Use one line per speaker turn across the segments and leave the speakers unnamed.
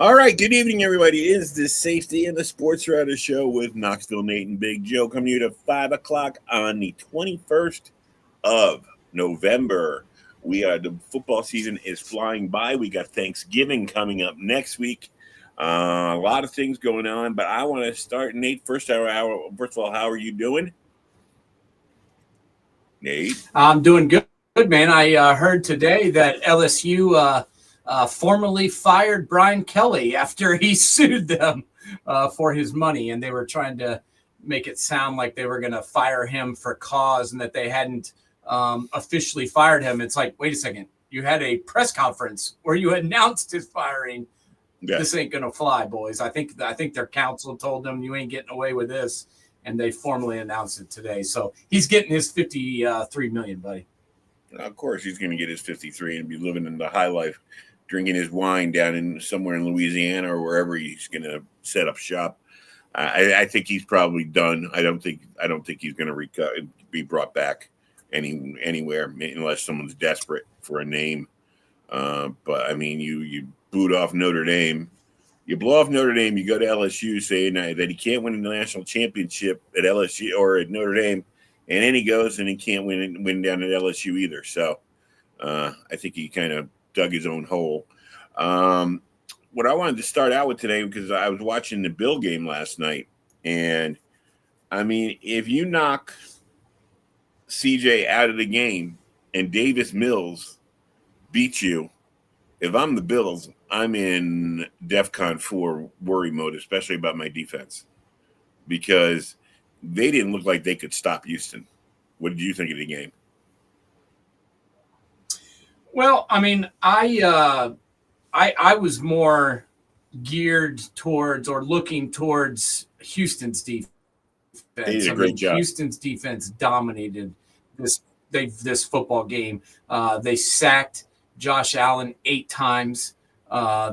All right, good evening, everybody. It is the Safety and the Sportswriter show with Knoxville, Nate, and Big Joe coming to you to 5 o'clock on the 21st of November. The football season is flying by. We got Thanksgiving coming up next week. A lot of things going on, but I want to start, Nate. First of all, how are you doing, Nate?
I'm doing good, man. I heard today that LSU formally fired Brian Kelly after he sued them for his money, and they were trying to make it sound like they were going to fire him for cause and that they hadn't officially fired him. It's like, wait a second, you had a press conference where you announced his firing.
Yeah.
This ain't going to fly, boys. I think their counsel told them you ain't getting away with this, and they formally announced it today. So he's getting his $53 million, buddy.
Of course, he's going to get his 53 and be living in the high life, drinking his wine down in somewhere in Louisiana or wherever he's going to set up shop. I think he's probably done. I don't think he's going to be brought back anywhere unless someone's desperate for a name. But I mean, you boot off Notre Dame. You blow off Notre Dame, you go to LSU saying that he can't win the national championship at LSU or at Notre Dame, and then he goes and he can't win down at LSU either. So I think he kind of dug his own hole. What I wanted to start out with today, because I was watching the Bill game last night, and I mean, if you knock CJ out of the game and Davis Mills beats you, if I'm the Bills, I'm in DEFCON 4 worry mode, especially about my defense, because they didn't look like they could stop Houston. What did you think of the game?
Well, I mean, I was more geared towards or looking towards Houston's defense.
They did a great job.
Houston's defense dominated this football game. They sacked Josh Allen 8 times.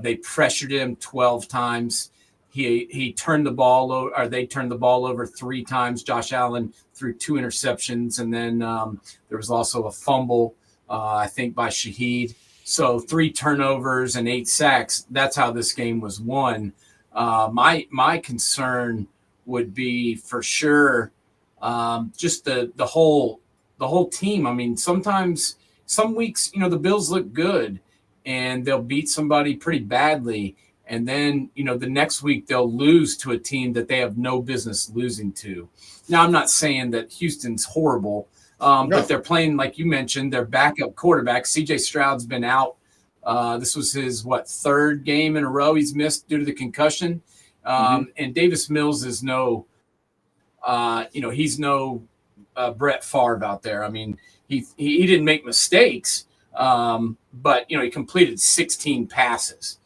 They pressured him 12 times. He turned the ball over, or they turned the ball over 3 times. Josh Allen threw 2 interceptions, and then there was also a fumble, I think, by Shaheed. So 3 turnovers and 8 sacks. That's how this game was won. My concern would be for sure just the whole team. I mean, sometimes some weeks, the Bills look good and they'll beat somebody pretty badly. And then, the next week they'll lose to a team that they have no business losing to. Now, I'm not saying that Houston's horrible, but they're playing, like you mentioned, their backup quarterback. CJ Stroud's been out. This was his, 3rd game in a row he's missed due to the concussion. And Davis Mills is no, he's no Brett Favre out there. I mean, he didn't make mistakes, but, he completed 16 passes.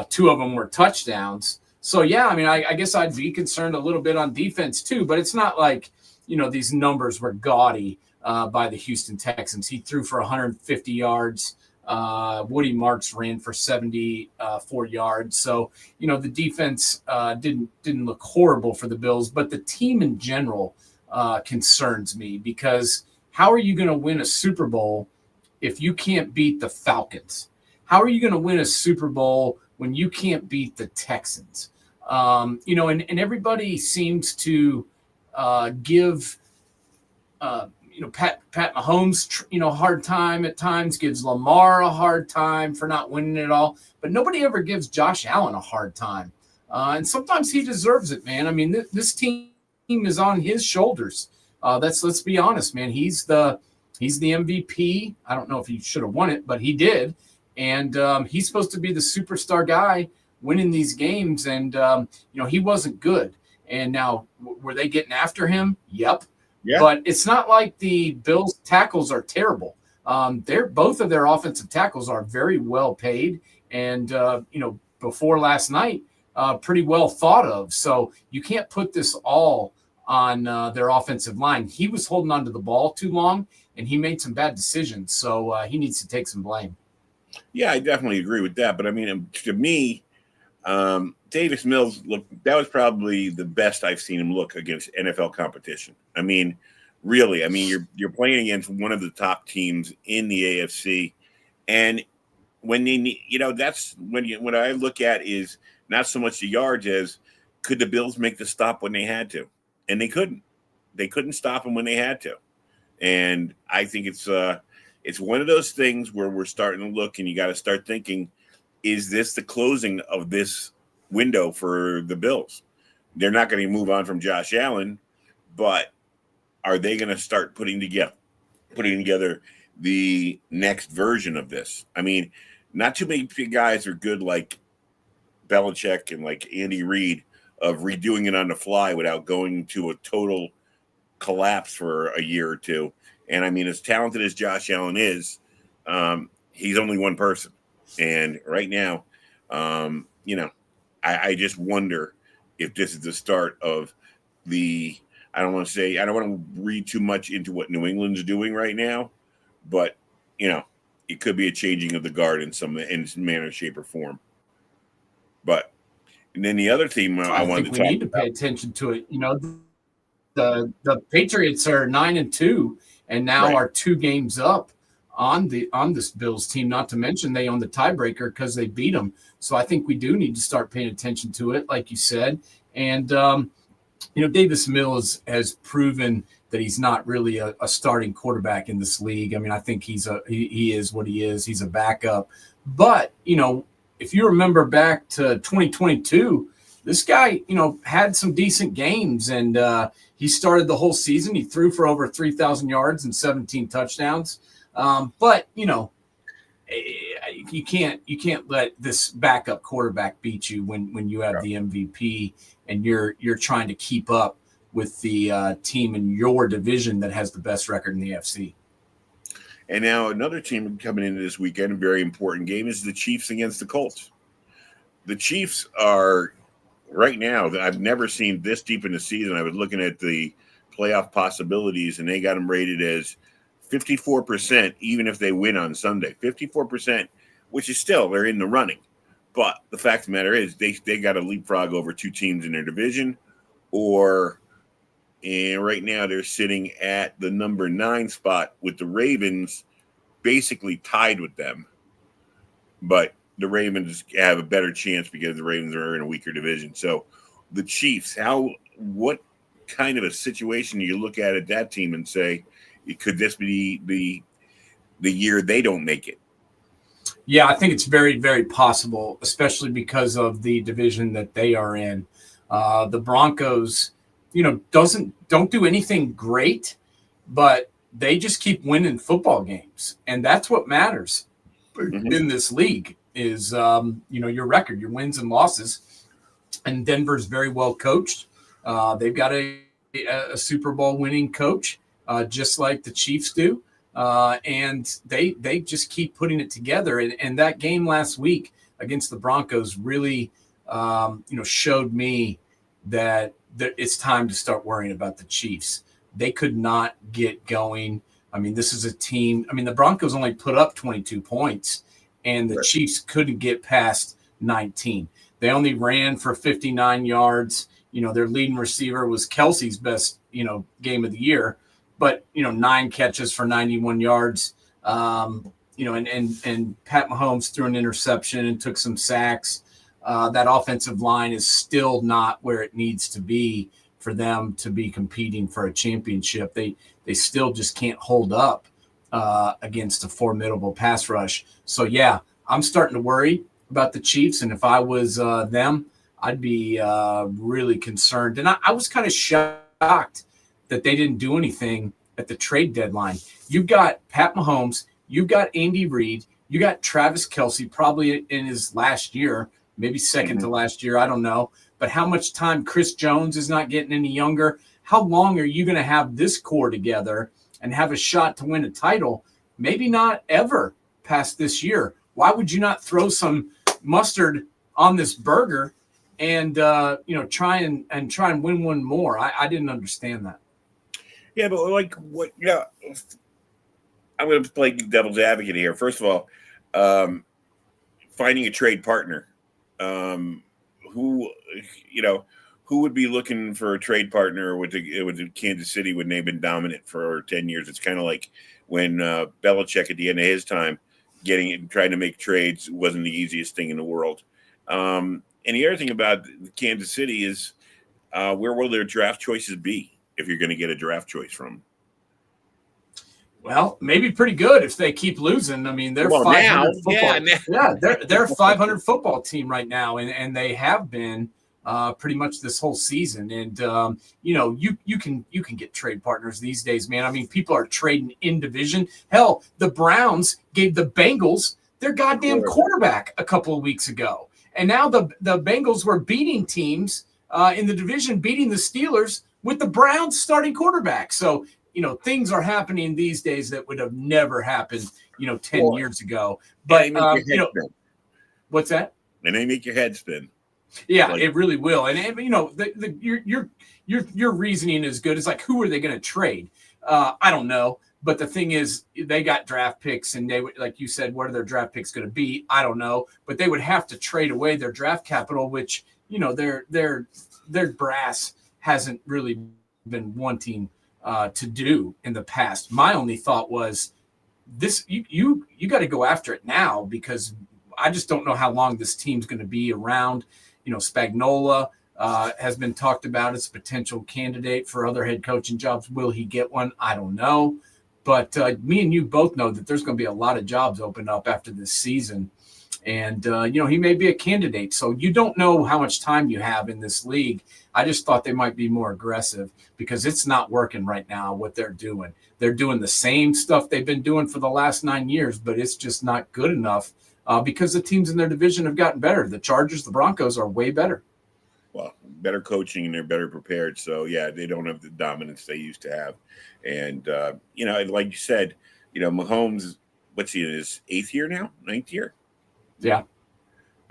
2 of them were touchdowns. So, yeah, I mean, I guess I'd be concerned a little bit on defense too, but it's not like, these numbers were gaudy by the Houston Texans. He threw for 150 yards. Woody Marks ran for 74 yards. So, the defense didn't look horrible for the Bills, but the team in general concerns me, because how are you going to win a Super Bowl if you can't beat the Falcons? How are you going to win a Super Bowl when you can't beat the Texans? And everybody seems to give Pat Mahomes, a hard time at times, gives Lamar a hard time for not winning it all, but nobody ever gives Josh Allen a hard time. And sometimes he deserves it, man. I mean, this team is on his shoulders. Let's be honest, man. He's the MVP. I don't know if he should have won it, but he did. And he's supposed to be the superstar guy winning these games. And, he wasn't good. And now, were they getting after him? Yep. Yeah. But it's not like the Bills' tackles are terrible. Both of their offensive tackles are very well paid. And, before last night, pretty well thought of. So you can't put this all on their offensive line. He was holding onto the ball too long, and he made some bad decisions. So he needs to take some blame.
Yeah, I definitely agree with that. But I mean, to me, Davis Mills that was probably the best I've seen him look against NFL competition. I mean, really, you're playing against one of the top teams in the AFC, and when they need, that's when I look at is not so much the yards as could the Bills make the stop when they had to, and they couldn't. They couldn't stop them when they had to, and I think it's one of those things where we're starting to look, and you got to start thinking, is this the closing of this window for the Bills? They're not going to move on from Josh Allen, but are they going to start putting together the next version of this? I mean, not too many guys are good like Belichick and like Andy Reid of redoing it on the fly without going to a total collapse for a year or two. And I mean, as talented as Josh Allen is, he's only one person. And right now, I just wonder if this is the start of I don't want to read too much into what New England's doing right now, but it could be a changing of the guard in some manner, shape, or form. But and then the other team I wanted
think we need to pay attention to it. The Patriots are 9-2 and now are 2 games up on this Bills team. Not to mention they own the tiebreaker because they beat them. So I think we do need to start paying attention to it, like you said. And Davis Mills has proven that he's not really a starting quarterback in this league. I mean, I think he is what he is. He's a backup. But if you remember back to 2022, this guy had some decent games, and he started the whole season. He threw for over 3,000 yards and 17 touchdowns. But you can't let this backup quarterback beat you when you have the MVP and you're trying to keep up with the team in your division that has the best record in the AFC.
And now another team coming into this weekend, a very important game, is the Chiefs against the Colts. The Chiefs are right now, I've never seen this deep in the season. I was looking at the playoff possibilities, and they got them rated as 54%, even if they win on Sunday. 54%, which is still, they're in the running. But the fact of the matter is they got to leapfrog over 2 teams in their division, and right now they're sitting at the number 9 spot with the Ravens basically tied with them. But the Ravens have a better chance because the Ravens are in a weaker division. So the Chiefs, what kind of a situation do you look at that team and say, could this be the year they don't make it?
Yeah, I think it's very, very possible, especially because of the division that they are in. The Broncos, don't do anything great, but they just keep winning football games, and that's what matters in this league. Is your record, your wins and losses, and Denver's very well coached. They've got a Super Bowl winning coach, just like the Chiefs do. And they just keep putting it together. And that game last week against the Broncos really, showed me that it's time to start worrying about the Chiefs. They could not get going. I mean, this is a team. I mean, the Broncos only put up 22 points, and the Chiefs couldn't get past 19. They only ran for 59 yards. Their leading receiver was Kelsey's best, game of the year. But 9 catches for 91 yards, and Pat Mahomes threw an interception and took some sacks. That offensive line is still not where it needs to be for them to be competing for a championship. They still just can't hold up against a formidable pass rush. So yeah, I'm starting to worry about the Chiefs, and if I was them, I'd be really concerned. And I was kind of shocked that they didn't do anything at the trade deadline. You've got Pat Mahomes, you've got Andy Reid, you got Travis Kelce, probably in his last year, maybe second to last year, I don't know. But how much time Chris Jones is not getting any younger? How long are you going to have this core together and have a shot to win a title? Maybe not ever past this year. Why would you not throw some mustard on this burger and try and win one more? I didn't understand that.
Yeah, but what? I'm going to play devil's advocate here. First of all, finding a trade partner. Who would be looking for a trade partner with the Kansas City when they've been dominant for 10 years? It's kind of like when Belichick at the end of his time trying to make trades wasn't the easiest thing in the world. And the other thing about Kansas City is where will their draft choices be if you're going to get a draft choice from?
Well, maybe pretty good if they keep losing. I mean, they're 500 football. Yeah, they're a 500 football team right now, and they have been pretty much this whole season. And you can get trade partners these days, man. I mean, people are trading in division. Hell, the Browns gave the Bengals their goddamn quarterback a couple of weeks ago, and now the Bengals were beating teams in the division, beating the Steelers with the Browns starting quarterback. So things are happening these days that would have never happened, 10 years ago. But, what's that?
And they make your head spin.
Yeah, it really will. And your reasoning is good. It's like, who are they going to trade? I don't know. But the thing is, they got draft picks, and they would, like you said, what are their draft picks going to be? I don't know. But they would have to trade away their draft capital, which, their brass hasn't really been wanting to do in the past. My only thought was this: you got to go after it now, because I just don't know how long this team's going to be around. Spagnuolo has been talked about as a potential candidate for other head coaching jobs. Will he get one? I don't know. But me and you both know that there's going to be a lot of jobs open up after this season. And, he may be a candidate. So you don't know how much time you have in this league. I just thought they might be more aggressive, because it's not working right now what they're doing. They're doing the same stuff they've been doing for the last 9 years, but it's just not good enough because the teams in their division have gotten better. The Chargers, the Broncos are way better.
Well, better coaching, and they're better prepared. So, yeah, they don't have the dominance they used to have. And, like you said, Mahomes, what's he in his 8th year now? 9th year?
Yeah.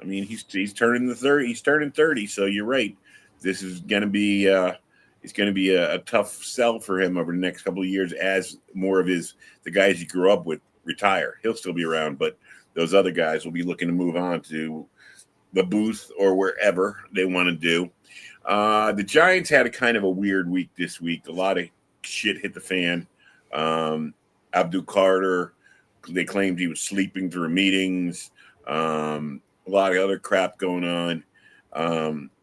I mean, he's turning 30. He's turning 30. So you're right. This is going to be a tough sell for him over the next couple of years as more of the guys he grew up with retire. He'll still be around, but those other guys will be looking to move on to the booth or wherever they want to do. The Giants had a kind of a weird week this week. A lot of shit hit the fan. Abdul Carter, they claimed he was sleeping through meetings. A lot of other crap going on.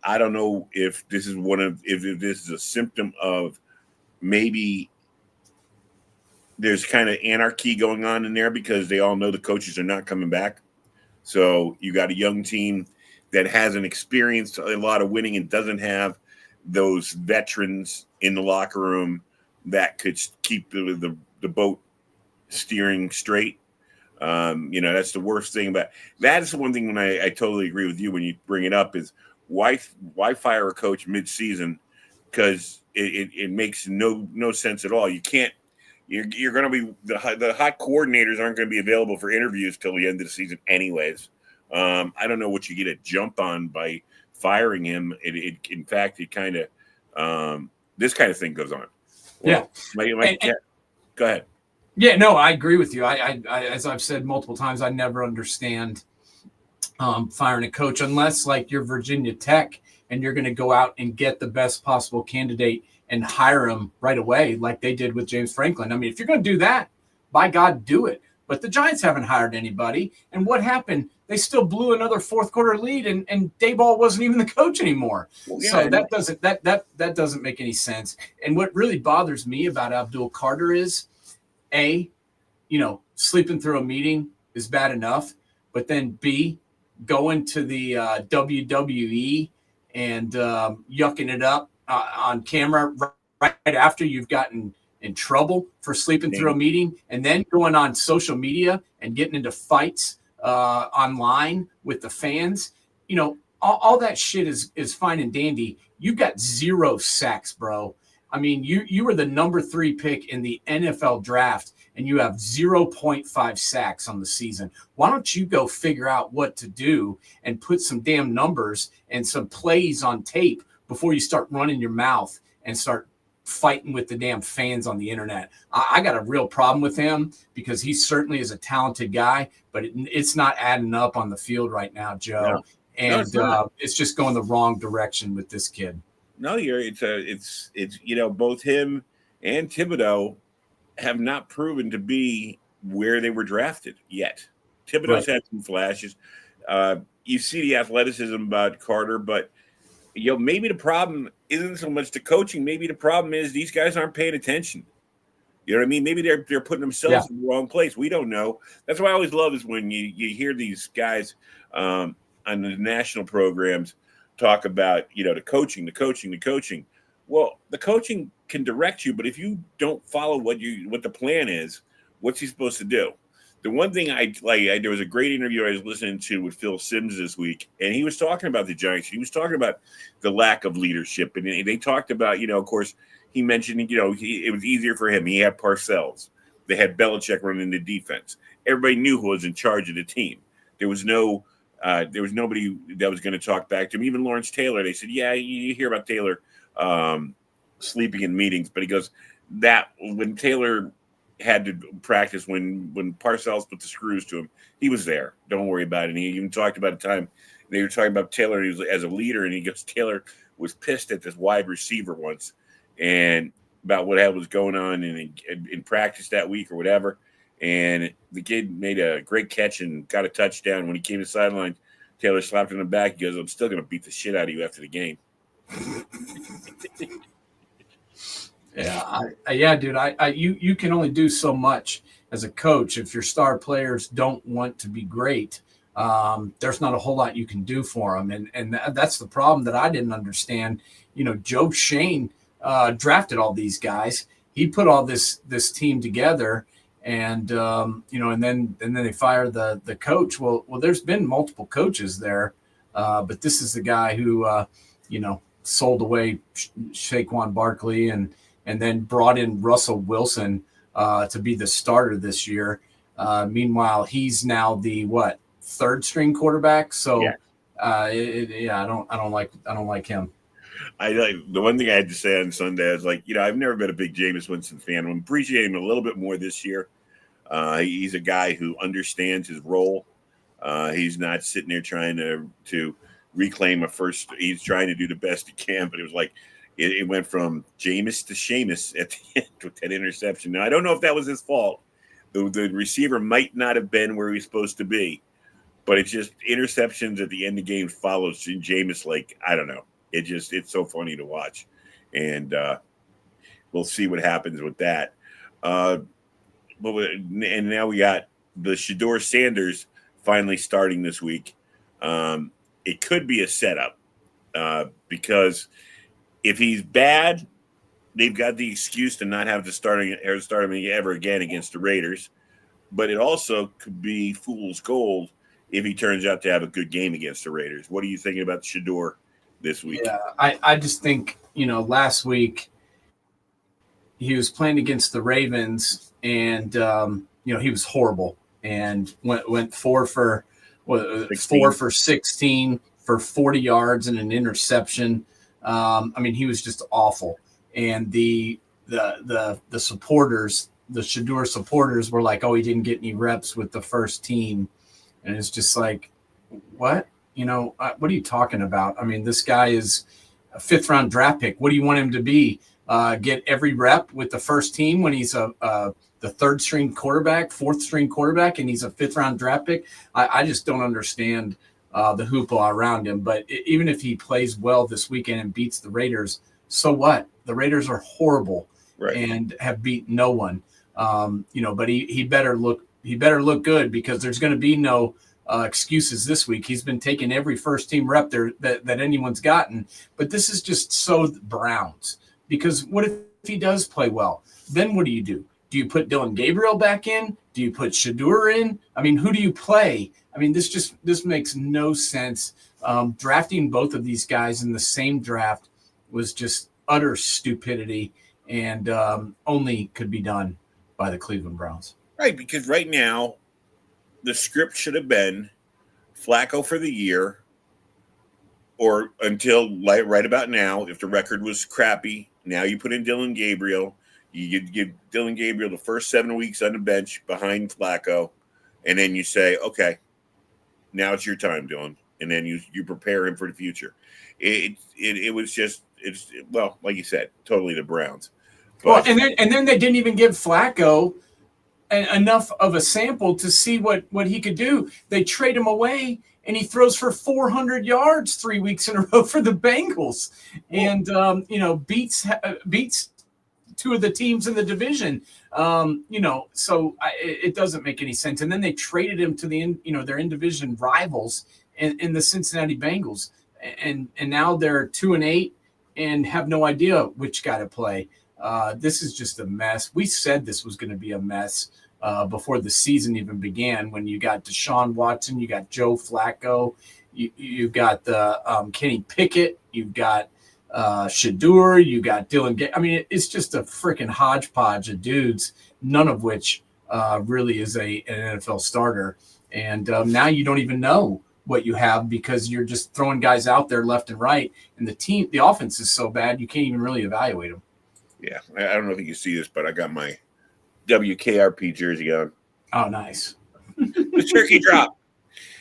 I don't know if this is if this is a symptom of maybe there's kind of anarchy going on in there, because they all know the coaches are not coming back. So you got a young team that hasn't experienced a lot of winning and doesn't have those veterans in the locker room that could keep the boat steering straight. That's the worst thing about that. Is the one thing when I totally agree with you when you bring it up is why fire a coach mid-season, because it makes no sense at all. You can't. You're going to be the hot coordinators aren't going to be available for interviews till the end of the season, anyways. I don't know what you get a jump on by firing him. In fact, it kind of this kind of thing goes on. Well,
yeah.
Go ahead.
Yeah, no, I agree with you. I as I've said multiple times, I never understand firing a coach unless, like, you're Virginia Tech and you're going to go out and get the best possible candidate and hire him right away, like they did with James Franklin. I mean, if you're going to do that, by God, do it. But the Giants haven't hired anybody. And what happened? They still blew another fourth quarter lead, and Daboll wasn't even the coach anymore. Well, yeah, so that doesn't make any sense. And what really bothers me about Abdul Carter is, sleeping through a meeting is bad enough, but then B, going to the WWE and yucking it up on camera right after you've gotten in trouble for sleeping through a meeting, and then going on social media and getting into fights online with the fans. All that shit is fine and dandy. You got 0 sacks, bro. I mean, you were the number 3 pick in the NFL draft, and you have 0.5 sacks on the season. Why don't you go figure out what to do and put some damn numbers and some plays on tape before you start running your mouth and start fighting with the damn fans on the internet? I got a real problem with him, because he certainly is a talented guy, but it's not adding up on the field right now, Joe. No. And it's just going the wrong direction with this kid.
No, it's both him and Thibodeau have not proven to be where they were drafted yet. Thibodeau's had some flashes. You see the athleticism about Carter, but maybe the problem isn't so much the coaching. Maybe the problem is these guys aren't paying attention. You know what I mean? Maybe they're putting themselves in the wrong place. We don't know. That's what I always love is when you hear these guys on the national programs talk about, the coaching. Well, the coaching can direct you, but if you don't follow what the plan is, what's he supposed to do? The one thing there was a great interview I was listening to with Phil Simms this week, and he was talking about the Giants. He was talking about the lack of leadership, and they talked about, of course, he mentioned, it was easier for him. He had Parcells. They had Belichick running the defense. Everybody knew who was in charge of the team. There was nobody that was going to talk back to him. Even Lawrence Taylor, they said, yeah, you hear about Taylor sleeping in meetings, but he goes, that when Taylor had to practice, when Parcells put the screws to him, he was there. Don't worry about it. And he even talked about a time they were talking about Taylor as a leader, and he goes, Taylor was pissed at this wide receiver once and about what was going on in practice that week or whatever. And the kid made a great catch and got a touchdown. When he came to the sideline, Taylor slapped him in the back. He goes, I'm still going to beat the shit out of you after the game.
Yeah, dude. You can only do so much as a coach. If your star players don't want to be great, there's not a whole lot you can do for them. And that's the problem that I didn't understand. Joe Shane drafted all these guys. He put all this team together, and and then they fire the coach. Well, there's been multiple coaches there, but this is the guy who sold away Saquon Barkley and then brought in Russell Wilson to be the starter this year. Meanwhile, he's now the third string quarterback. So I don't like him.
The one thing I had to say on Sunday is I've never been a big Jameis Winston fan. I'm appreciating him a little bit more this year. He's a guy who understands his role. He's not sitting there trying to reclaim a first. He's trying to do the best he can, but it was it went from Jameis to Seamus at the end with that interception. Now, I don't know if that was his fault. The receiver might not have been where he's supposed to be, but it's just interceptions at the end of games follows Jameis I don't know. It's so funny to watch, and we'll see what happens with that. And now we got the Shedeur Sanders finally starting this week. It could be a setup because if he's bad, they've got the excuse to not have to start him ever again against the Raiders. But it also could be fool's gold if he turns out to have a good game against the Raiders. What are you thinking about Shedeur this week?
Yeah, I just think, last week he was playing against the Ravens and, he was horrible and went 4 for 16 for 40 yards and an interception. He was just awful. And the supporters, the Shedeur supporters were like, oh, he didn't get any reps with the first team. And it's just like, what? What are you talking about? This guy is a 5th round draft pick. What do you want him to be? Get every rep with the first team when he's the 3rd string quarterback, 4th string quarterback, and he's a 5th round draft pick? I just don't understand the hoopla around him. But even if he plays well this weekend and beats the Raiders, so what? The Raiders are horrible and have beat no one. But he better look good because there's going to be no excuses this week. He's been taking every first team rep there that anyone's gotten. But this is just so Browns, because what if he does play well? Then what do you do? Do you put Dylan Gabriel back in? Do you put Shedeur in? Who do you play? This makes no sense. Drafting both of these guys in the same draft was just utter stupidity and only could be done by the Cleveland Browns.
Right, because right now the script should have been Flacco for the year, or until right about now, if the record was crappy, now you put in Dylan Gabriel. You give Dylan Gabriel the first 7 weeks on the bench behind Flacco, and then you say, okay, now it's your time, Dylan. And then you prepare him for the future. It was just, like you said, totally the Browns.
But, and then they didn't even give Flacco enough of a sample to see what he could do. They trade him away, and he throws for 400 yards 3 weeks in a row for the Bengals, and beats two of the teams in the division. So it doesn't make any sense. And then they traded him to their in-division rivals in the Cincinnati Bengals, and now they're 2-8 and have no idea which guy to play. This is just a mess. We said this was going to be a mess before the season even began. When you got Deshaun Watson, you got Joe Flacco, you've got Kenny Pickett, you've got Shadur, you got Dylan. I mean, it's just a freaking hodgepodge of dudes, none of which really is an NFL starter. And now you don't even know what you have because you're just throwing guys out there left and right. And the offense is so bad, you can't even really evaluate them.
Yeah, I don't know if you can see this, but I got my WKRP jersey on.
Oh, nice.
The turkey drop.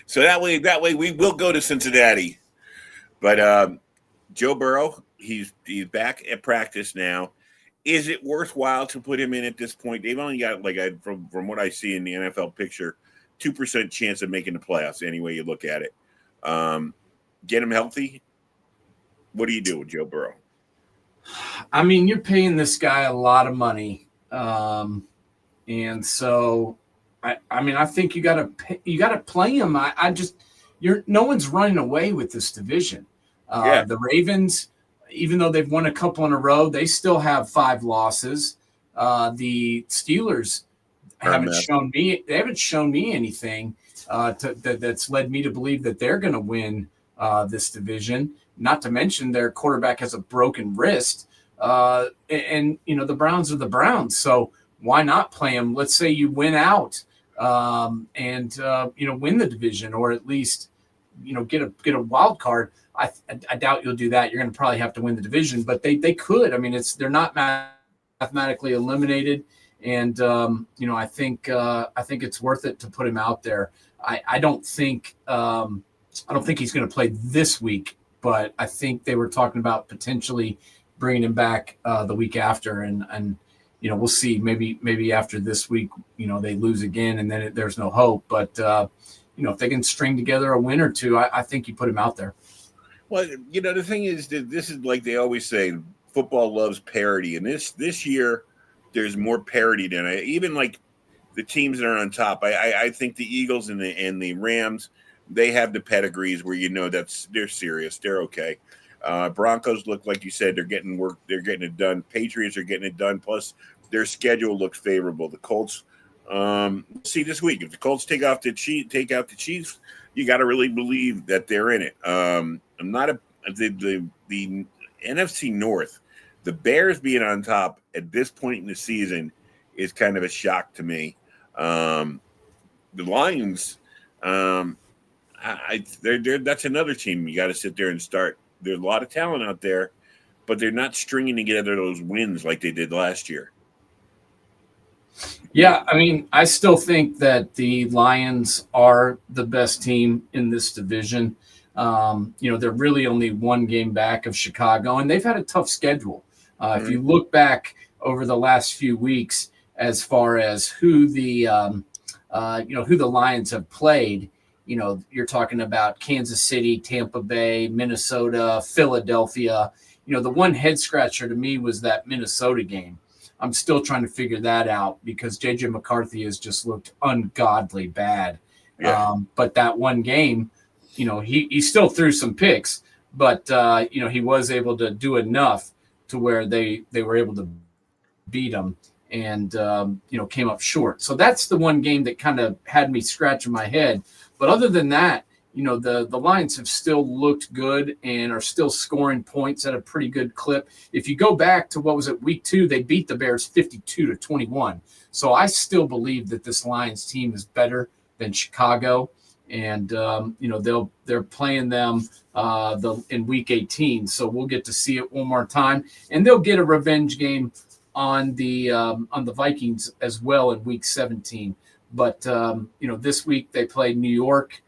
So that way we will go to Cincinnati. But Joe Burrow, he's back at practice now. Is it worthwhile to put him in at this point? They've only got, from what I see in the NFL picture, 2% chance of making the playoffs any way you look at it. Get him healthy. What do you do with Joe Burrow?
I mean, you're paying this guy a lot of money. And so I think you got to play him. No one's running away with this division. The Ravens, even though they've won a couple in a row, they still have 5 losses. The Steelers haven't shown me anything that's led me to believe that they're going to win this division. Not to mention their quarterback has a broken wrist, and the Browns are the Browns. So why not play them? Let's say you win out, and win the division, or at least get a wild card. I doubt you'll do that. You're going to probably have to win the division, but they could. I mean, they're not mathematically eliminated, and I think it's worth it to put him out there. I don't think he's going to play this week, but I think they were talking about potentially bringing him back the week after, and we'll see. Maybe after this week, they lose again, and then there's no hope. But if they can string together a win or two, I think you put him out there.
Well, the thing is that this is like they always say, football loves parity, and this year there's more parity than even like the teams that are on top. I think the Eagles and the Rams, they have the pedigrees where they're serious, they're okay. Broncos look like you said they're getting work, they're getting it done. Patriots are getting it done. Plus their schedule looks favorable. The Colts, see this week if the Colts take out the Chiefs, you got to really believe that they're in it. I'm not the NFC North. The Bears being on top at this point in the season is kind of a shock to me. The Lions, that's another team you got to sit there and start. There's a lot of talent out there, but they're not stringing together those wins like they did last year.
Yeah, I mean, I still think that the Lions are the best team in this division. They're really only one game back of Chicago, and they've had a tough schedule. If you look back over the last few weeks, as far as who the Lions have played, you're talking about Kansas City, Tampa Bay, Minnesota, Philadelphia. The one head scratcher to me was that Minnesota game. I'm still trying to figure that out because J.J. McCarthy has just looked ungodly bad. Yeah. But that one game, he still threw some picks, but he was able to do enough to where they were able to beat him and came up short. So that's the one game that kind of had me scratching my head. But other than that, the Lions have still looked good and are still scoring points at a pretty good clip. If you go back to week 2, they beat the Bears 52-21. So I still believe that this Lions team is better than Chicago. And they're playing them in week 18, so we'll get to see it one more time, and they'll get a revenge game on the Vikings as well in week 17. But this week they play New York.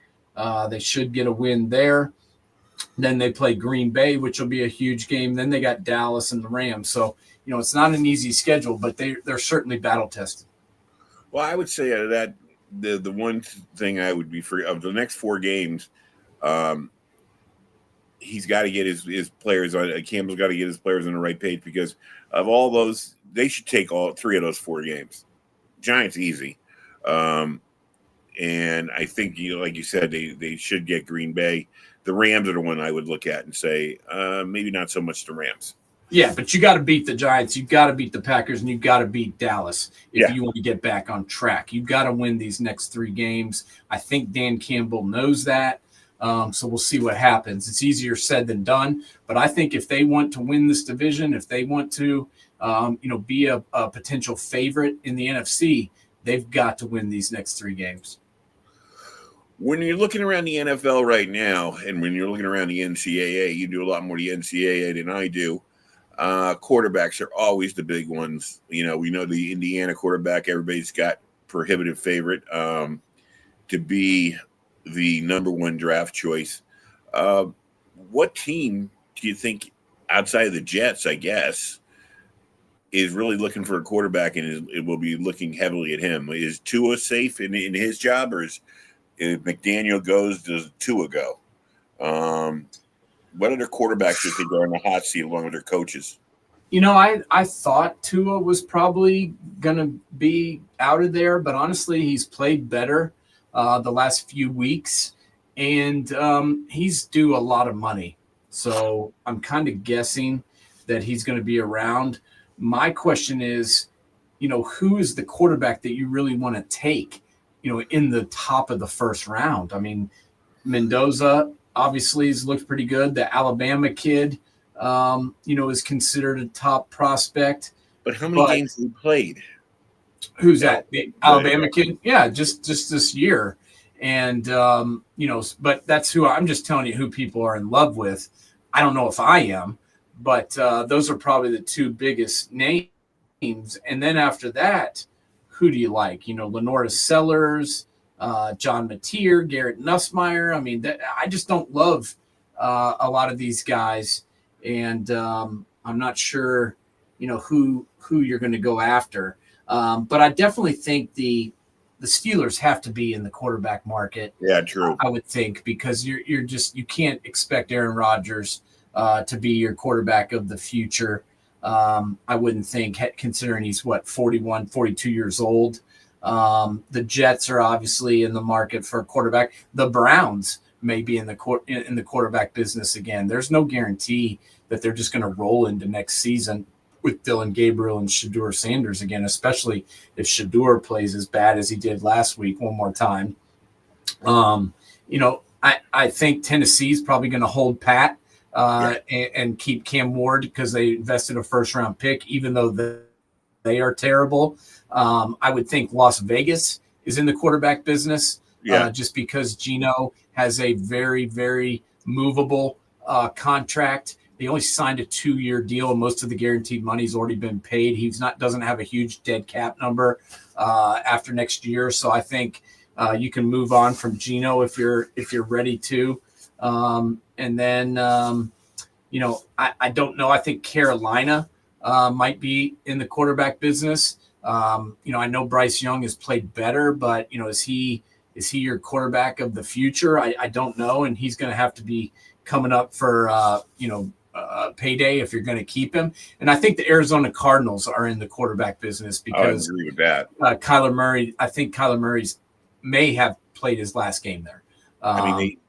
They should get a win there. Then they play Green Bay, which will be a huge game. Then they got Dallas and the Rams. So it's not an easy schedule, but they're certainly battle tested.
Well, I would say that the one thing I would be for of the next 4 games, um, he's got to get his players on. Campbell's got to get his players on the right page because of all those, they should take all 3 of those 4 games. Giants easy, and I think like you said, they should get Green Bay. The Rams are the one I would look at and say maybe not so much the Rams.
Yeah, but you got to beat the Giants, you've got to beat the Packers, and you've got to beat Dallas if you want to get back on track. You've got to win these next 3 games. I think Dan Campbell knows that. So we'll see what happens. It's easier said than done, but I think if they want to win this division, if they want to, be a potential favorite in the NFC, they've got to win these next 3 games.
When you're looking around the NFL right now, and when you're looking around the NCAA, you do a lot more the NCAA than I do. Quarterbacks are always the big ones. We know the Indiana quarterback, everybody's got prohibitive favorite to be the number 1 draft choice. What team do you think outside of the Jets, I guess, is really looking for a quarterback and it will be looking heavily at him? Is Tua safe in his job, or is if McDaniel goes, does Tua go? What other quarterbacks do you think are in the hot seat along with their coaches?
I thought Tua was probably going to be out of there, but honestly, he's played better the last few weeks, and he's due a lot of money. So I'm kind of guessing that he's going to be around. My question is, who is the quarterback that you really want to take, in the top of the first round? I mean, Mendoza obviously has looked pretty good. The Alabama kid, is considered a top prospect.
But how many games have he played?
Who's that? The Alabama kid? Yeah, just this year. And, but that's who I'm just telling you who people are in love with. I don't know if I am, but those are probably the 2 biggest names. And then after that, who do you like? Lenora Sellers, John Mateer, Garrett Nussmeier. I mean, I just don't love a lot of these guys. And I'm not sure, who you're going to go after. But I definitely think the Steelers have to be in the quarterback market.
Yeah, true.
I would think, because you can't expect Aaron Rodgers to be your quarterback of the future. I wouldn't think, considering he's 41, 42 years old. The Jets are obviously in the market for a quarterback. The Browns may be in the quarterback business again. There's no guarantee that they're just going to roll into next season with Dylan Gabriel and Shedeur Sanders again, especially if Shedeur plays as bad as he did last week one more time. I think Tennessee's probably going to hold pat and keep Cam Ward because they invested a first-round pick, even though they are terrible. I would think Las Vegas is in the quarterback business just because Geno has a very, very movable contract. He only signed a 2-year deal, and most of the guaranteed money's already been paid. Doesn't have a huge dead cap number after next year. So I think you can move on from Geno if you're ready to. And then I don't know. I think Carolina might be in the quarterback business. I know Bryce Young has played better, but is he your quarterback of the future? I don't know, and he's going to have to be coming up for payday if you're going to keep him. And I think the Arizona Cardinals are in the quarterback business because
I agree with that.
Kyler Murray. I think Kyler Murray's may have played his last game there.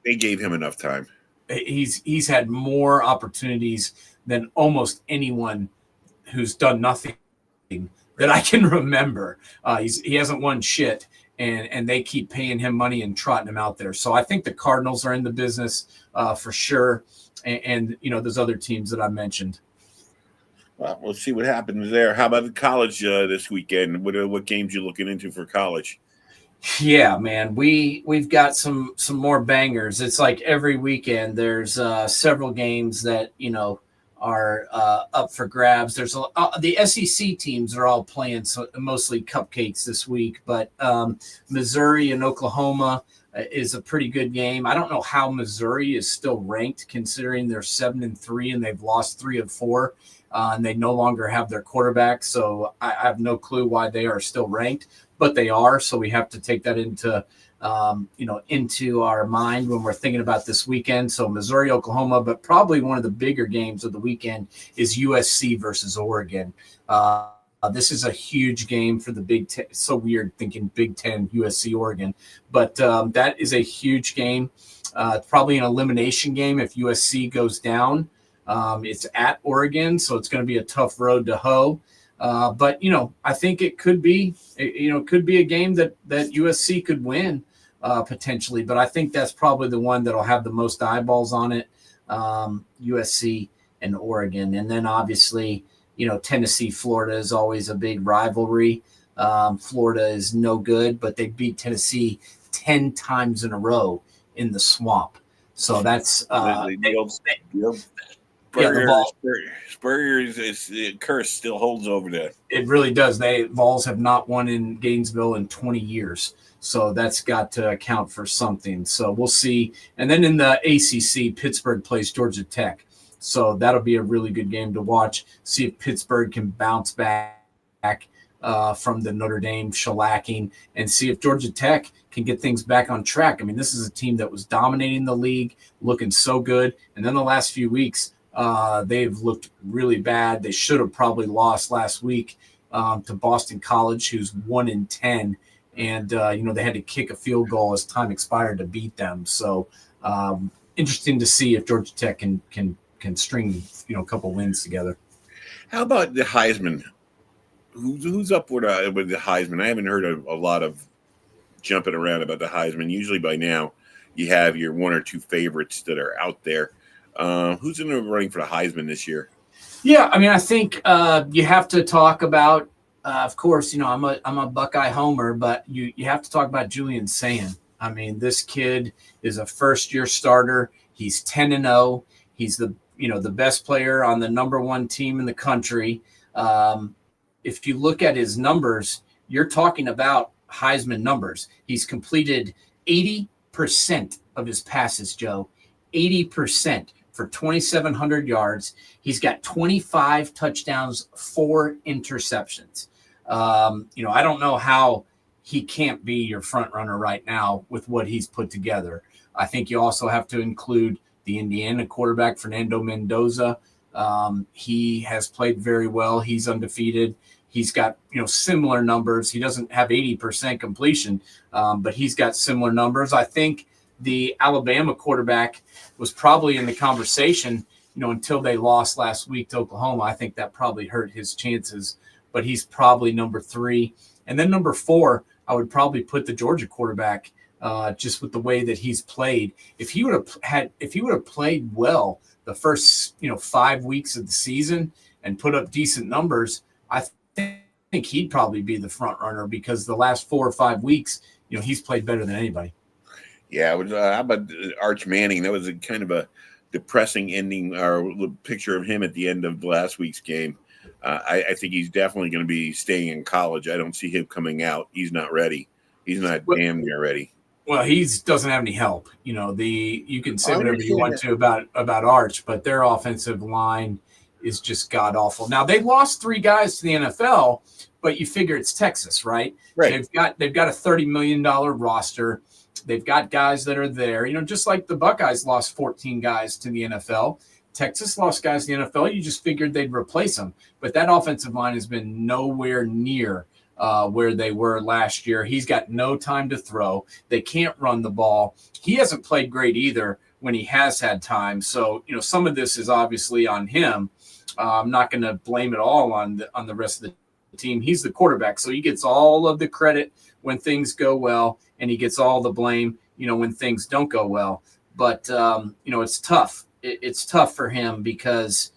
They gave him enough time.
He's had more opportunities than almost anyone who's done nothing that I can remember. He hasn't won shit, and they keep paying him money and trotting him out there. So I think the Cardinals are in the business for sure. And those other teams that I mentioned.
Well, we'll see what happens there. How about the college this weekend? What games you looking into for college?
Yeah, man, we've got some more bangers. It's like every weekend there's several games that are up for grabs. There's the SEC teams are all playing mostly cupcakes this week, but Missouri and Oklahoma is a pretty good game. I don't know how Missouri is still ranked considering they're 7-3 and they've lost 3 of 4. and they no longer have their quarterback. So I have no clue why they are still ranked, but they are. So we have to take that into our mind when we're thinking about this weekend. So Missouri, Oklahoma, but probably one of the bigger games of the weekend is USC versus Oregon. This is a huge game for the Big Ten. So weird thinking Big Ten, USC, Oregon, but that is a huge game. It's probably an elimination game if USC goes down. It's at Oregon, so it's going to be a tough road to hoe. But I think it could be, a game that USC could win potentially. But I think that's probably the one that'll have the most eyeballs on it. USC and Oregon, and then obviously, Tennessee, Florida is always a big rivalry. Florida is no good, but they beat Tennessee 10 times in a row in the Swamp. So that's
Spurrier's curse still holds over there.
It really does. Vols have not won in Gainesville in 20 years. So that's got to account for something. So we'll see. And then in the ACC, Pittsburgh plays Georgia Tech. So that'll be a really good game to watch. See if Pittsburgh can bounce back from the Notre Dame shellacking, and see if Georgia Tech can get things back on track. I mean, this is a team that was dominating the league, looking so good. And then the last few weeks, they've looked really bad. They should have probably lost last week to Boston College, who's 1-10. And, they had to kick a field goal as time expired to beat them. So interesting to see if Georgia Tech can string, a couple wins together.
How about the Heisman? Who's up with the Heisman? I haven't heard a lot of jumping around about the Heisman. Usually by now you have your one or two favorites that are out there. Who's in the running for the Heisman this year?
Yeah, I mean, I think you have to talk about, of course, I'm a Buckeye homer, but you have to talk about Julian Sand. I mean, this kid is a first-year starter. He's 10-0. He's the best player on the number one team in the country. If you look at his numbers, you're talking about Heisman numbers. He's completed 80% of his passes, Joe. 80% for 2,700 yards. He's got 25 touchdowns, 4 interceptions. I don't know how he can't be your front runner right now with what he's put together. I think you also have to include the Indiana quarterback, Fernando Mendoza. He has played very well. He's undefeated. He's got, similar numbers. He doesn't have 80% completion, but he's got similar numbers. I think the Alabama quarterback was probably in the conversation, until they lost last week to Oklahoma. I think that probably hurt his chances, but he's probably number 3. And then number 4, I would probably put the Georgia quarterback, just with the way that he's played. If he would have played well the first, 5 weeks of the season and put up decent numbers, I think he'd probably be the front runner, because the last 4 or 5 weeks, he's played better than anybody.
Yeah, how about Arch Manning? That was a kind of a depressing ending, or picture of him at the end of last week's game. I think he's definitely going to be staying in college. I don't see him coming out. He's not ready. He's not damn near ready.
Well, he doesn't have any help. You can say whatever you want to about Arch, but their offensive line is just god awful. Now they lost 3 guys to the NFL, but you figure it's Texas, right?
Right.
They've got a $30 million roster. They've got guys that are there. Just like the Buckeyes lost 14 guys to the NFL. Texas lost guys to the NFL. You just figured they'd replace them. But that offensive line has been nowhere near where they were last year. He's got no time to throw. They can't run the ball. He hasn't played great either when he has had time. So, some of this is obviously on him. I'm not going to blame it all on the rest of the team. He's the quarterback, so he gets all of the credit when things go well, and he gets all the blame, when things don't go well. But, it's tough. It's tough for him because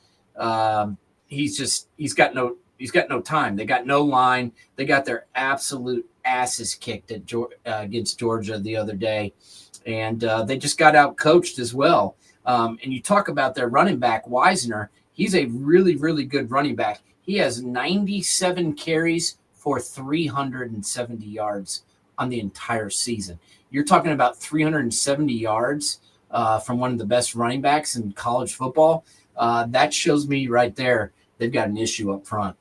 he's got no time. They got no line. They got their absolute asses kicked against Georgia the other day, and they just got out coached as well. And you talk about their running back, Wisner. He's a really, really good running back. He has 97 carries for 370 yards on the entire season. You're talking about 370 yards from one of the best running backs in college football. That shows me right there they've got an issue up front.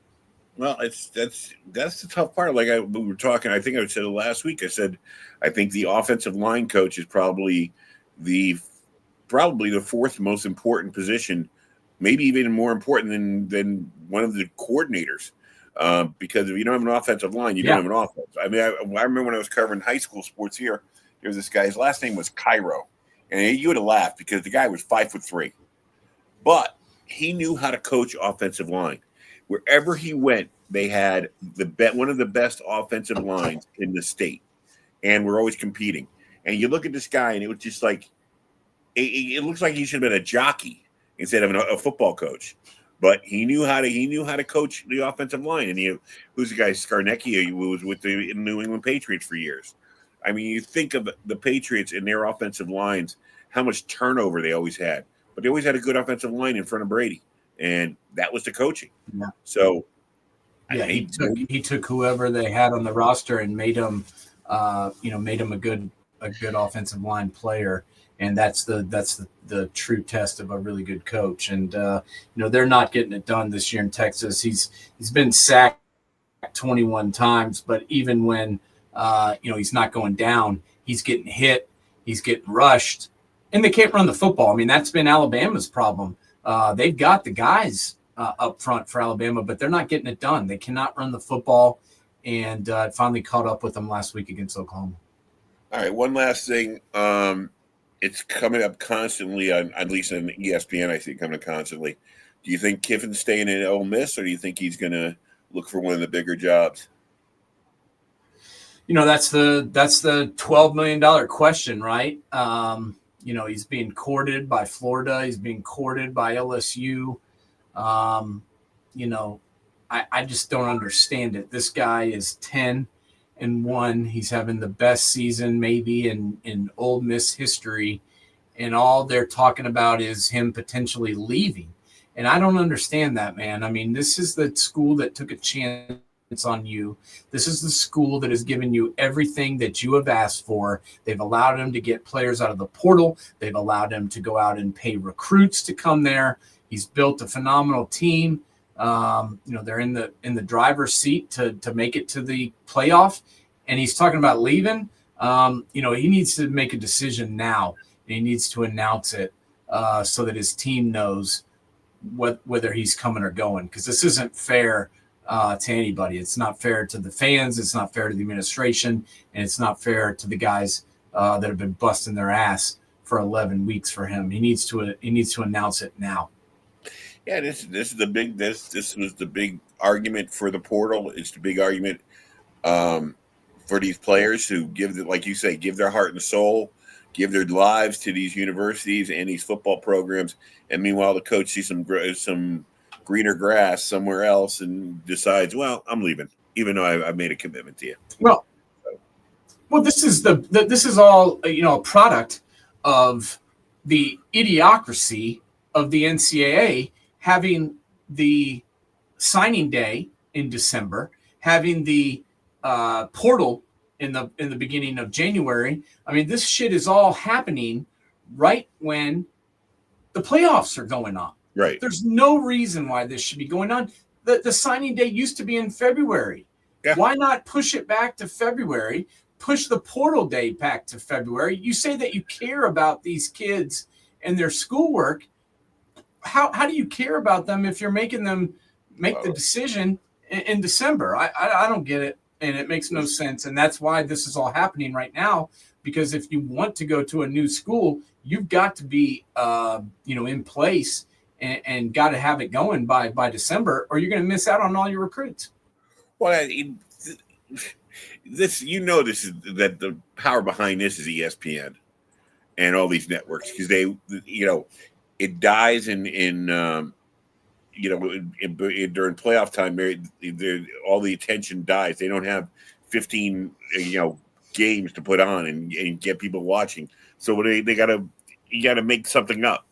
Well, that's the tough part. Like we were talking, I think I said it last week. I said I think the offensive line coach is probably the fourth most important position, maybe even more important than one of the coordinators. Because if you don't have an offensive line, you don't have an offense. I mean, I remember when I was covering high school sports here, there was this guy, his last name was Cairo. And you would have laughed because the guy was 5'3", but he knew how to coach offensive line. Wherever he went, they had one of the best offensive lines in the state, and we're always competing. And you look at this guy, and it was just like it looks like he should have been a jockey instead of a football coach. But he knew how to coach the offensive line. And who's the guy? Scarnecchia, who was with the New England Patriots for years. I mean, you think of the Patriots and their offensive lines, how much turnover they always had. But they always had a good offensive line in front of Brady. And that was the coaching. Yeah. So
he took whoever they had on the roster and made him a good offensive line player. And that's the true test of a really good coach. And they're not getting it done this year in Texas. He's been sacked 21 times, but even when he's not going down, he's getting hit, he's getting rushed, and they can't run the football. I mean, that's been Alabama's problem. They've got the guys up front for Alabama, but they're not getting it done. They cannot run the football, and it finally caught up with them last week against Oklahoma.
All right, one last thing. It's coming up constantly at least on ESPN. I think coming up constantly. Do you think Kiffin's staying in Ole Miss, or do you think he's going to look for one of the bigger jobs?
That's the $12 million question, right? He's being courted by Florida. He's being courted by LSU. I just don't understand it. This guy is 10-1. He's having the best season maybe in Ole Miss history, and all they're talking about is him potentially leaving. And I don't understand that, man. I mean, this is the school that took a chance on you. This is the school that has given you everything that you have asked for. They've allowed him to get players out of the portal. They've allowed him to go out and pay recruits to come there. He's built a phenomenal team. They're in the driver's seat to make it to the playoff, and he's talking about leaving. He needs to make a decision now. And he needs to announce it so that his team knows whether he's coming or going, because this isn't fair to anybody. It's not fair to the fans. It's not fair to the administration, and it's not fair to the guys that have been busting their ass for 11 weeks for him. He needs to announce it now.
Yeah, this was the big argument for the portal. It's the big argument for these players who like you say, give their heart and soul, give their lives to these universities and these football programs. And meanwhile, the coach sees some greener grass somewhere else and decides, well, I'm leaving, even though I've made a commitment to you.
Well, this is all a product of the idiocracy of the NCAA having the signing day in December, having the portal in the beginning of January. I mean, this shit is all happening right when the playoffs are going on.
Right.
There's no reason why this should be going on. The signing day used to be in February. Yeah. Why not push it back to February? Push the portal day back to February. You say that you care about these kids and their schoolwork. How do you care about them if you're making them make the decision in December? I don't get it, and it makes no sense. And that's why this is all happening right now, because if you want to go to a new school, you've got to be in place and got to have it going by December, or you're going to miss out on all your recruits.
Well, this is that the power behind this is ESPN and all these networks, because they it dies during playoff time. All the attention dies. They don't have 15 games to put on and get people watching. So you got to make something up.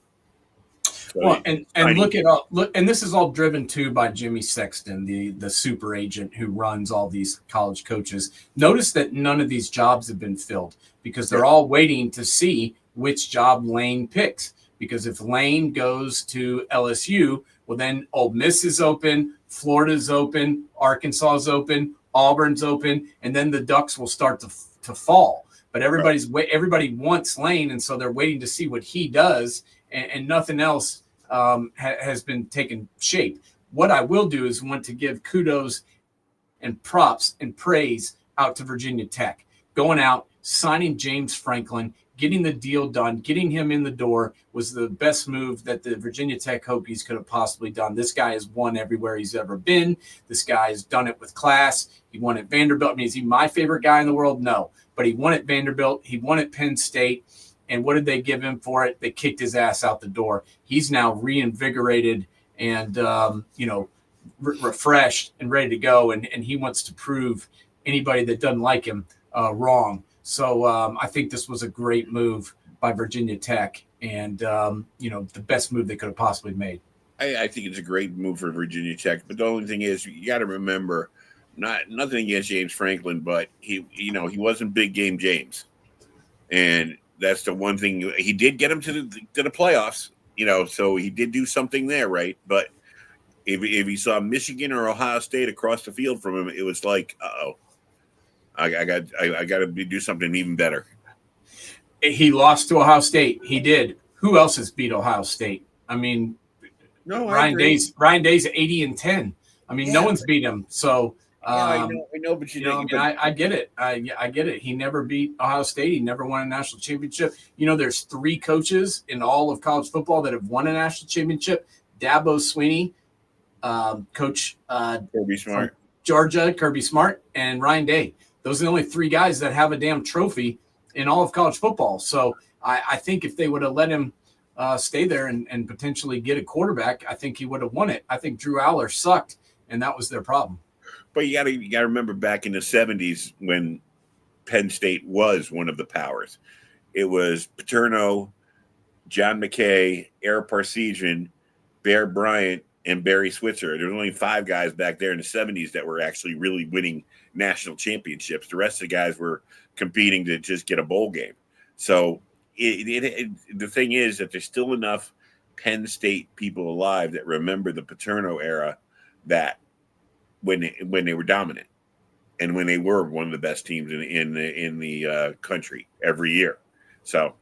So
well, and and this is all driven too by Jimmy Sexton, the super agent who runs all these college coaches. Notice that none of these jobs have been filled because they're all waiting to see which job Lane picks. Because if Lane goes to LSU, Well, then Ole Miss is open, Florida's open, Arkansas is open, Auburn's open, and then the Ducks will start to fall. But everybody wants Lane, and so they're waiting to see what he does, and nothing else has been taken shape. What I will do is want to give kudos and props and praise out to Virginia Tech. Going out, signing James Franklin, getting the deal done, getting him in the door was the best move that the Virginia Tech Hokies could have possibly done. This guy has won everywhere he's ever been. This guy has done it with class. He won at Vanderbilt. I mean, is he my favorite guy in the world? No. But he won at Vanderbilt. He won at Penn State. And what did they give him for it? They kicked his ass out the door. He's now reinvigorated and, refreshed and ready to go. And he wants to prove anybody that doesn't like him wrong. So I think this was a great move by Virginia Tech and, the best move they could have possibly made.
I think it's a great move for Virginia Tech. But the only thing is, you got to remember, nothing against James Franklin, but he wasn't big game James. And that's the one thing. He did get him to the playoffs, so he did do something there, right? But if he saw Michigan or Ohio State across the field from him, it was like, uh-oh. I got to do something even better.
He lost to Ohio State. He did. Who else has beat Ohio State? I mean,
no,
Ryan Day's 80-10. I mean, no one's beat him. So
I know, but
I get it. I get it. He never beat Ohio State. He never won a national championship. There's 3 coaches in all of college football that have won a national championship: Dabo Swinney, Coach
Kirby Smart,
Georgia, Kirby Smart, and Ryan Day. Those are the only 3 guys that have a damn trophy in all of college football. So I think if they would have let him stay there and potentially get a quarterback, I think he would have won it. I think Drew Aller sucked, and that was their problem.
But you got to remember back in the 70s when Penn State was one of the powers. It was Paterno, John McKay, Eric Parsegian, Bear Bryant, and Barry Switzer. There were only 5 guys back there in the 70s that were actually really winning national championships. The rest of the guys were competing to just get a bowl game. So the thing is that there's still enough Penn State people alive that remember the Paterno era, that when they were dominant and when they were one of the best teams in the country every year. So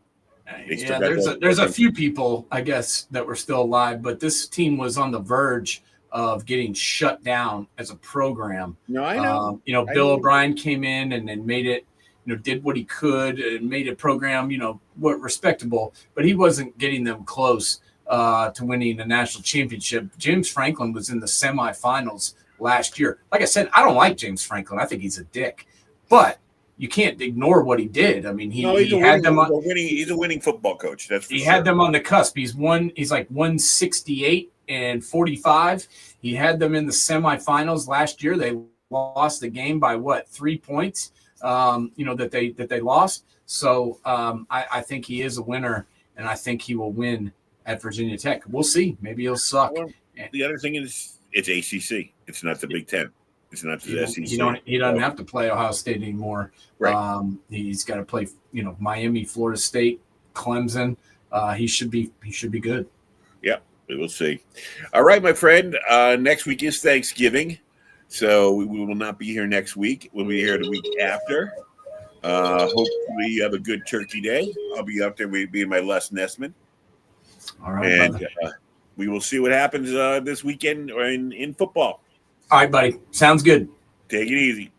there's a few people, I guess, that were still alive, but this team was on the verge of getting shut down as a program.
No, I know.
Bill O'Brien came in and made it, did what he could and made a program, respectable, but he wasn't getting them close to winning a national championship. James Franklin was in the semifinals last year. Like I said, I don't like James Franklin. I think he's a dick, but you can't ignore what he did. I mean, he's
a winning football coach.
Had them on the cusp. He's like 168 and 45. He had them in the semifinals last year. They lost the game by 3 points, that they lost. So I think he is a winner, and I think he will win at Virginia Tech. We'll see. Maybe he'll suck.
Well, the other thing is it's ACC. It's not the Big Ten. It's not the SEC.
He doesn't have to play Ohio State anymore.
Right.
He's got to play, Miami, Florida State, Clemson. He should be good.
Yep, we will see. All right, my friend. Next week is Thanksgiving, so we will not be here next week. We'll be here the week after. Hopefully, you have a good Turkey Day. I'll be up there. We'll be in my Les Nessman.
All right,
and we will see what happens this weekend in football.
All right, buddy. Sounds good.
Take it easy.